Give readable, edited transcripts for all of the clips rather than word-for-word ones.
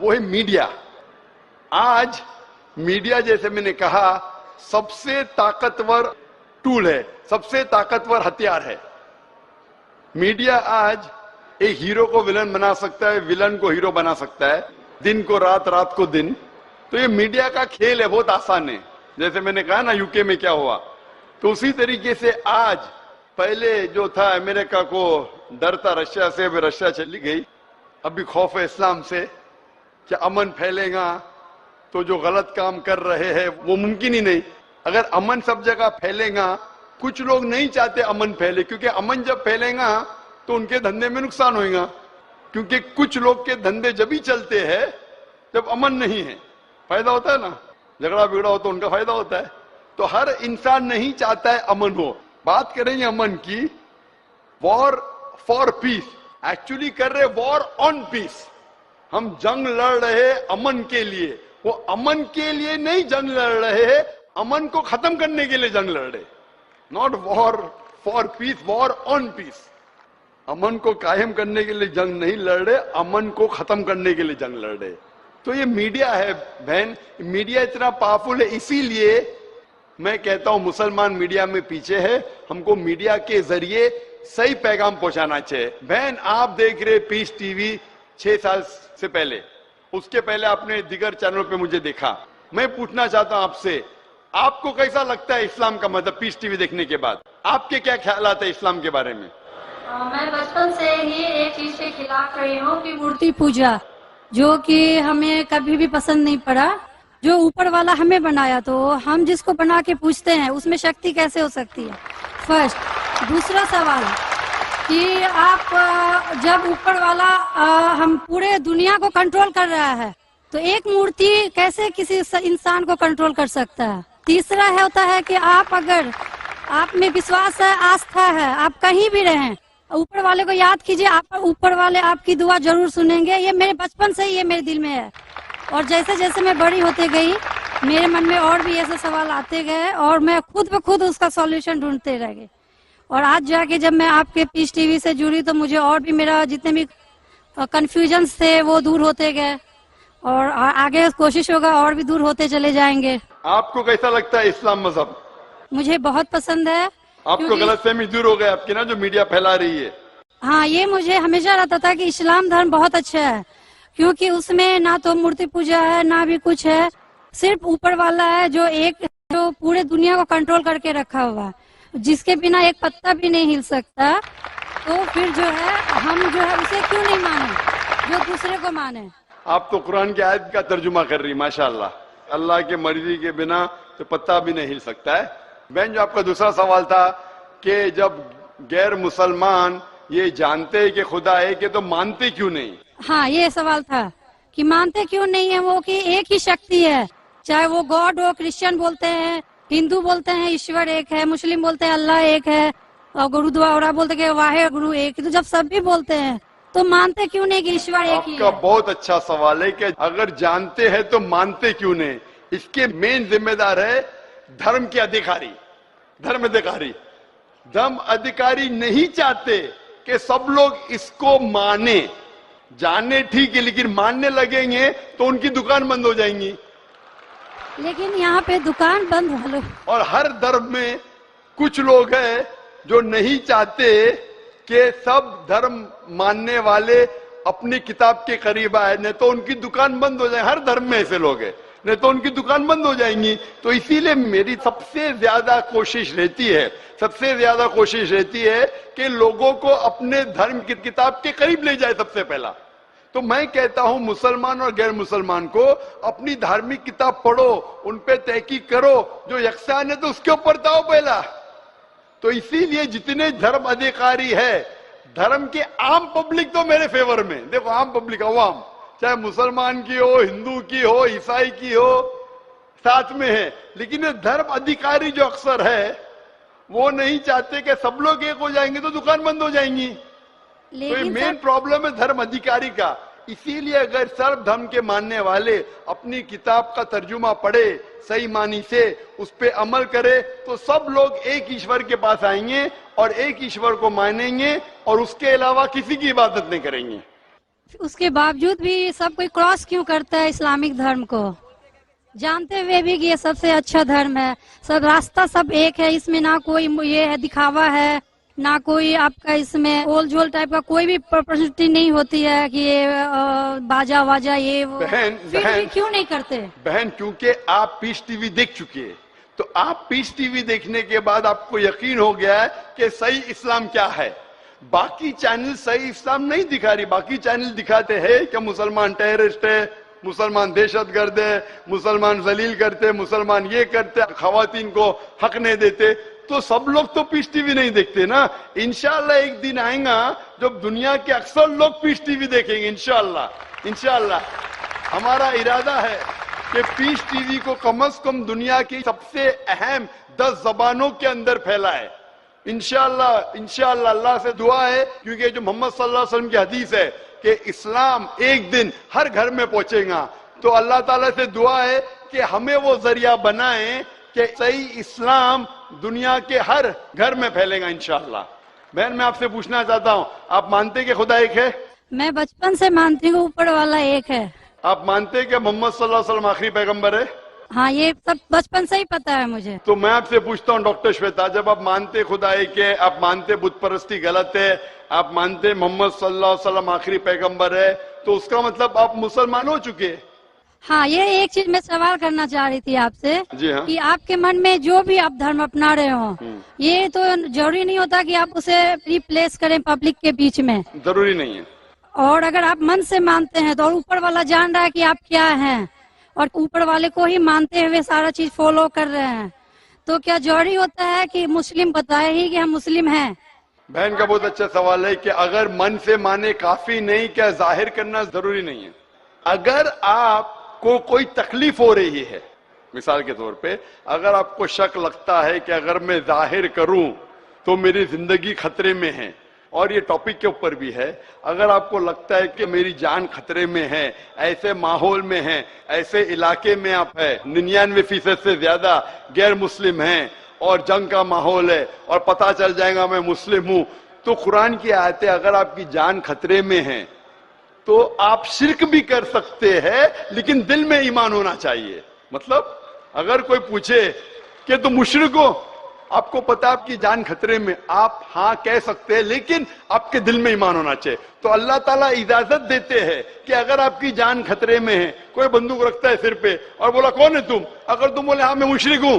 وہ ہے میڈیا. آج میڈیا جیسے میں نے کہا سب سے طاقتور ٹول ہے, سب سے طاقتور ہتھیار ہے. میڈیا آج ایک ہیرو کو ولن بنا سکتا ہے, ولن کو ہیرو بنا سکتا ہے, دن کو رات, رات کو دن. تو یہ میڈیا کا کھیل ہے, بہت آسان ہے. جیسے میں نے کہا نا UK میں کیا ہوا, تو اسی طریقے سے آج پہلے جو تھا امریکہ کو ڈر تھا رشیا سے, اب رشیا چلی گئی. ابھی خوف ہے اسلام سے کہ امن پھیلے گا تو جو غلط کام کر رہے ہیں وہ ممکن ہی نہیں. اگر امن سب جگہ پھیلے گا, کچھ لوگ نہیں چاہتے امن پھیلے, کیونکہ امن جب پھیلے گا تو ان کے دھندے میں نقصان ہوئے گا, کیونکہ کچھ لوگ کے دھندے جب ہی چلتے ہیں جب امن نہیں ہے. فائدہ ہوتا ہے نا, جھگڑا بگڑا ہو تو ان کا فائدہ ہوتا ہے. تو ہر انسان نہیں چاہتا ہے امن ہو. بات کریں گے امن کی, وار فار پیس, ایکچولی کر رہے وار آن پیس. ہم جنگ لڑ رہے امن کے لیے, وہ امن کے لیے نہیں جنگ لڑ رہے, امن کو ختم کرنے کے لیے جنگ لڑ رہے. ناٹ وار فار پیس, وار آن پیس. امن کو قائم کرنے کے لیے جنگ نہیں لڑ رہے, امن کو ختم کرنے کے لیے جنگ لڑ رہے. تو یہ میڈیا ہے بہن, میڈیا اتنا پاورفل ہے. اسی لیے میں کہتا ہوں مسلمان میڈیا میں پیچھے ہے. ہم کو میڈیا کے ذریعے صحیح پیغام پہنچانا چاہیے. بہن آپ دیکھ رہے پیس ٹی وی 6 سال سے پہلے, اس کے پہلے آپ نے دیگر چینلوں پہ مجھے دیکھا. میں پوچھنا چاہتا ہوں آپ سے, آپ کو کیسا لگتا ہے اسلام کا مطلب پیس ٹی وی دیکھنے کے بعد؟ آپ کے کیا خیالات ہیں اسلام کے بارے میں؟ میں بچپن سے ہی ایک چیز کے خلاف رہی ہوں کہ مورتی پوجا, جو کہ ہمیں کبھی بھی پسند نہیں پڑا. جو اوپر والا ہمیں بنایا تو ہم جس کو بنا کے پوچھتے ہیں اس میں شکتی کیسے ہو سکتی ہے؟ فرسٹ. دوسرا سوال کہ آپ جب اوپر والا ہم پورے دنیا کو کنٹرول کر رہا ہے تو ایک مورتی کیسے کسی انسان کو کنٹرول کر سکتا ہے؟ تیسرا ہوتا ہے کہ آپ اگر آپ میں وشواس ہے, آستھا ہے, آپ کہیں بھی رہیں, اوپر والے کو یاد کیجئے, آپ اوپر والے آپ کی دعا ضرور سنیں گے. یہ میرے بچپن سے یہ میرے دل میں ہے, اور جیسے جیسے میں بڑی ہوتے گئی میرے من میں اور بھی ایسے سوال آتے گئے, اور میں خود بخود اس کا سولوشن ڈھونڈتے رہ گئی. اور آج جا کے جب میں آپ کے پیس ٹی وی سے جڑی تو مجھے اور بھی میرا جتنے بھی کنفیوژنس تھے وہ دور ہوتے گئے, اور آگے کوشش ہوگا اور بھی دور ہوتے چلے جائیں گے. آپ کو کیسا لگتا ہے اسلام مذہب؟ مجھے بہت پسند ہے. آپ کو غلط فہمی دور ہو گئے آپ کی نا, جو میڈیا پھیلا رہی ہے؟ ہاں, یہ مجھے ہمیشہ رہتا تھا کہ اسلام دھرم بہت اچھا ہے, کیونکہ اس میں نہ تو مورتی پوجا ہے نہ بھی کچھ ہے, صرف اوپر والا ہے جو پورے دنیا کو کنٹرول کر کے رکھا ہوا ہے, جس کے بنا ایک پتا بھی نہیں ہل سکتا. تو پھر جو ہے ہم جو ہے اسے کیوں نہیں مانیں, جو دوسرے کو مانیں. آپ تو قرآن کی آیت کا ترجمہ کر رہی, ماشاءاللہ. اللہ کے مرضی کے بنا تو پتا بھی نہیں ہل سکتا ہے. بہن, جو آپ کا دوسرا سوال تھا کہ جب غیر مسلمان یہ جانتے ہیں کہ خدا ہے کہ تو مانتے کیوں نہیں؟ ہاں, یہ سوال تھا کہ مانتے کیوں نہیں ہے. وہ کہ ایک ہی شکتی ہے, چاہے وہ گاڈ ہو, کرسچن بولتے ہیں, ہندو بولتے ہیں ایشور ایک ہے, مسلم بولتے ہیں اللہ ایک ہے, اور گرودوارا بولتے کہ واحد گرو ایک. تو جب سب بھی بولتے ہیں تو مانتے کیوں نہیں کہ ایشور ایک ہی ہے؟ آپ کا بہت اچھا سوال ہے کہ اگر جانتے ہیں تو مانتے کیوں نہیں. اس کے مین ذمہ دار ہے دھرم کے ادھیکاری, دھرم ادھیکاری. دھرم ادھیکاری نہیں چاہتے کہ سب لوگ اس کو مانے. جانے ٹھیک ہے, لیکن ماننے لگیں گے تو ان کی دکان بند ہو جائیں گی. لیکن یہاں پہ دکان بند والو, اور ہر دھرم میں کچھ لوگ ہیں جو نہیں چاہتے کہ سب دھرم ماننے والے اپنی کتاب کے قریب آئے, نہیں تو ان کی دکان بند ہو جائے. ہر دھرم میں ایسے لوگ ہیں, نہیں تو ان کی دکان بند ہو جائیں گی. تو اسی لیے میری سب سے زیادہ کوشش رہتی ہے کہ لوگوں کو اپنے دھرم کی کتاب کے قریب لے جائے سب سے پہلا. تو میں کہتا ہوں مسلمان اور غیر مسلمان کو اپنی دھارمک کتاب پڑھو, ان پہ تحقیق کرو, جو یکساں ہے تو اس کے اوپر جاؤ پہلا. تو اسی لیے جتنے دھرم ادھیکاری ہے, دھرم کے عام پبلک تو میرے فیور میں. دیکھو عام پبلک, عوام, چاہے مسلمان کی ہو, ہندو کی ہو, عیسائی کی ہو, ساتھ میں ہے. لیکن یہ دھرم ادھیکاری جو اکثر ہے وہ نہیں چاہتے کہ سب لوگ ایک ہو جائیں گے تو دکان بند ہو جائیں گی. تو یہ مین پرابلم ہے دھرم ادھیکاری کا. اسی لیے اگر سرب دھرم کے ماننے والے اپنی کتاب کا ترجمہ پڑھے, صحیح معنی سے اس پہ عمل کرے, تو سب لوگ ایک ایشور کے پاس آئیں گے اور ایک ایشور کو مانیں گے, اور اس کے علاوہ کسی کی عبادت نہیں کریں گے. اس کے باوجود بھی سب کوئی کراس کیوں کرتا ہے اسلامک دھرم کو، جانتے ہوئے بھی کہ یہ سب سے اچھا دھرم ہے، سب راستہ سب ایک ہے، اس میں نہ کوئی یہ ہے دکھاوا ہے، نہ کوئی آپ کا اس میں اول جھول ٹائپ کا کوئی بھی پرسنالٹی نہیں ہوتی ہے کہ یہ باجا واجا یہ وہ، بہن پھر بھی کیوں نہیں کرتے؟ بہن کیونکہ آپ پیس ٹی وی دیکھ چکے ہیں، تو آپ پیس ٹی وی دیکھنے کے بعد آپ کو یقین ہو گیا ہے کہ صحیح اسلام کیا ہے. باقی چینل صحیح اسلام نہیں دکھا رہی. باقی چینل دکھاتے ہیں کہ مسلمان ٹیررسٹ ہے، مسلمان دہشت گرد ہے، مسلمان ذلیل کرتے، مسلمان یہ کرتے، خواتین کو حق نہیں دیتے. تو سب لوگ تو پیس ٹی وی نہیں دیکھتے نا. انشاءاللہ ایک دن آئیں گا جب دنیا کے اکثر لوگ پیس ٹی وی دیکھیں گے. انشاءاللہ ہمارا ارادہ ہے کہ پیس ٹی وی کو کم از کم دنیا کی سب سے اہم 10 زبانوں کے اندر پھیلائے. انشاءاللہ اللہ سے دعا ہے، کیونکہ جو محمد صلی اللہ علیہ وسلم کی حدیث ہے کہ اسلام ایک دن ہر گھر میں پہنچے گا، تو اللہ تعالیٰ سے دعا ہے کہ ہمیں وہ ذریعہ بنائیں کہ صحیح اسلام دنیا کے ہر گھر میں پھیلے گا انشاءاللہ. بہن میں آپ سے پوچھنا چاہتا ہوں، آپ مانتے کہ خدا ایک ہے؟ میں بچپن سے مانتی ہوں اوپر والا ایک ہے. آپ مانتے کہ محمد صلی اللہ علیہ وسلم آخری پیغمبر ہے؟ ہاں یہ سب بچپن سے ہی پتا ہے مجھے. تو میں آپ سے پوچھتا ہوں ڈاکٹر شویتا، جب آپ مانتے خدا ایک ہے، آپ مانتے بت پرستی غلط ہے، آپ مانتے محمد صلی اللہ علیہ وسلم آخری پیغمبر ہے، تو اس کا مطلب آپ مسلمان ہو چکے. ہاں یہ ایک چیز میں سوال کرنا چاہ رہی تھی آپ سے، جی ہاں. کہ آپ کے من میں جو بھی آپ دھرم اپنا رہے ہوں، یہ تو ضروری نہیں ہوتا کہ آپ اسے ریپلیس کریں پبلک کے بیچ میں. ضروری نہیں ہے. اور اگر آپ من سے مانتے ہیں تو اور اوپر والا جان رہا ہے کہ آپ کیا ہیں، اور اوپر والے کو ہی مانتے ہوئے سارا چیز فالو کر رہے ہیں، تو کیا ضروری ہوتا ہے کہ مسلم بتائے ہی کہ ہم مسلم ہیں؟ بہن کا بہت اچھا سوال ہے کہ اگر من سے مانے کافی نہیں، کیا ظاہر کرنا ضروری نہیں ہے؟ اگر آپ کو کوئی تکلیف ہو رہی ہے، مثال کے طور پہ اگر آپ کو شک لگتا ہے کہ اگر میں ظاہر کروں تو میری زندگی خطرے میں ہے، اور یہ ٹاپک کے اوپر بھی ہے، اگر آپ کو لگتا ہے کہ میری جان خطرے میں ہے، ایسے ماحول میں ہے، ایسے علاقے میں آپ ہے، 99% سے زیادہ غیر مسلم ہیں اور جنگ کا ماحول ہے اور پتہ چل جائے گا میں مسلم ہوں، تو قرآن کی آیتیں اگر آپ کی جان خطرے میں ہیں تو آپ شرک بھی کر سکتے ہیں، لیکن دل میں ایمان ہونا چاہیے. مطلب اگر کوئی پوچھے کہ تم مشرک ہو، آپ کو پتا آپ کی جان خطرے میں، آپ ہاں کہہ سکتے ہیں، لیکن آپ کے دل میں ایمان ہونا چاہیے. تو اللہ تعالیٰ اجازت دیتے ہیں کہ اگر آپ کی جان خطرے میں ہے، کوئی بندوق رکھتا ہے سر پہ اور بولا کون ہے تم، اگر تم بولے ہاں میں مشرک ہوں،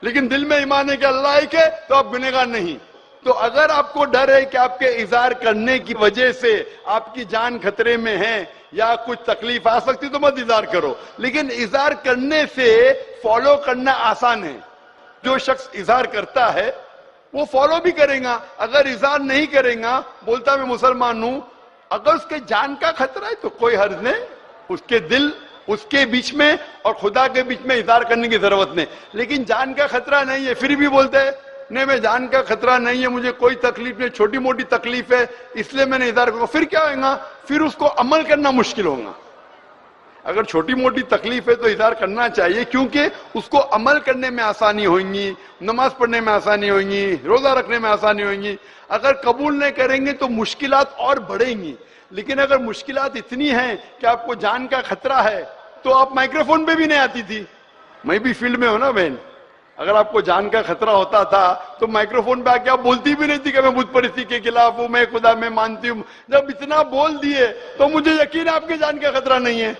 لیکن دل میں ایمان ہے کہ اللہ ایک ہے، تو آپ گنہگار نہیں. تو اگر آپ کو ڈر ہے کہ آپ کے اظہار کرنے کی وجہ سے آپ کی جان خطرے میں ہے یا کچھ تکلیف آ سکتی تو مت اظہار کرو، لیکن اظہار کرنے سے فالو کرنا آسان ہے. جو شخص اظہار کرتا ہے وہ فالو بھی کرے گا، اگر اظہار نہیں کرے گا، بولتا میں مسلمان ہوں، اگر اس کے جان کا خطرہ ہے تو کوئی حرج نہیں، اس کے دل اس کے بیچ میں اور خدا کے بیچ میں اظہار کرنے کی ضرورت نہیں. لیکن جان کا خطرہ نہیں ہے پھر بھی بولتے ہیں نہیں میں جان کا خطرہ نہیں ہے، مجھے کوئی تکلیف نہیں، چھوٹی موٹی تکلیف ہے اس لیے میں نے اظہار کروں، پھر کیا ہوگا؟ پھر اس کو عمل کرنا مشکل ہوگا. اگر چھوٹی موٹی تکلیف ہے تو اظہار کرنا چاہیے، کیونکہ اس کو عمل کرنے میں آسانی ہوگی، نماز پڑھنے میں آسانی ہوگی، روزہ رکھنے میں آسانی ہوگی. اگر قبول نہیں کریں گے تو مشکلات اور بڑھیں گی. لیکن اگر مشکلات اتنی ہیں کہ آپ کو جان کا خطرہ ہے تو آپ مائکروفون پہ بھی نہیں آتی تھی. میں بھی فیلڈ میں ہوں نا بہن، اگر آپ کو جان کا خطرہ ہوتا تھا تو مائکروفون پہ آ کے آپ بولتی بھی نہیں تھی کہ میں بت پرستی کے خلاف ہوں، میں خدا میں مانتی ہوں. جب اتنا بول دیے تو مجھے یقین ہے آپ کے جان کا خطرہ نہیں ہے.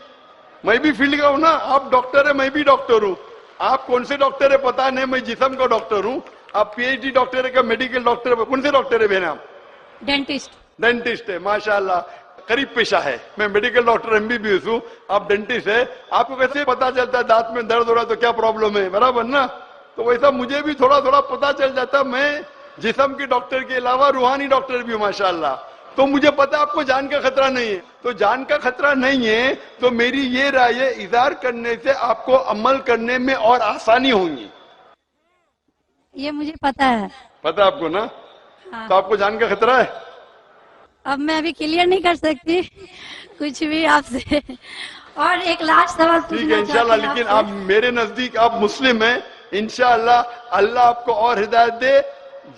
میں بھی فیلڈ کا ہوں نا، آپ ڈاکٹر ہے میں بھی ڈاکٹر ہوں. آپ کون سے ڈاکٹر ہے پتا نہیں، میں جسم کا ڈاکٹر ہوں. آپ پی ایچ ڈی ڈاکٹر ہے کہ میڈیکل ڈاکٹر ہے؟ کون سے ڈاکٹر ہے بہن آپ؟ ڈینٹسٹ ہے. ماشاءاللہ قریب پیشہ ہے. میں medical doctor M B B S ہوں، آپ ڈینٹسٹ ہے. آپ کو کیسے پتا چلتا ہے دانت میں درد ہو رہا ہے تو کیا پرابلم ہے؟ برابر نا. تو ویسا مجھے بھی تھوڑا تھوڑا پتا چل جاتا. میں جسم کے ڈاکٹر کے علاوہ روحانی ڈاکٹر بھی ہوں ماشاءاللہ. تو مجھے پتا آپ کو جان کا خطرہ نہیں ہے. تو جان کا خطرہ نہیں ہے تو میری یہ رائے ہے اظہار کرنے سے آپ کو عمل کرنے میں اور آسانی ہوگی. یہ مجھے پتا ہے. پتا آپ کو نا؟ تو آپ کو جان کا خطرہ ہے؟ اب میں ابھی کلیئر نہیں کر سکتی کچھ بھی آپ سے. اور ایک لاسٹ سوال ٹھیک ہے انشاءاللہ. لیکن آپ میرے نزدیک آپ مسلم ہیں انشاءاللہ. اللہ آپ کو اور ہدایت دے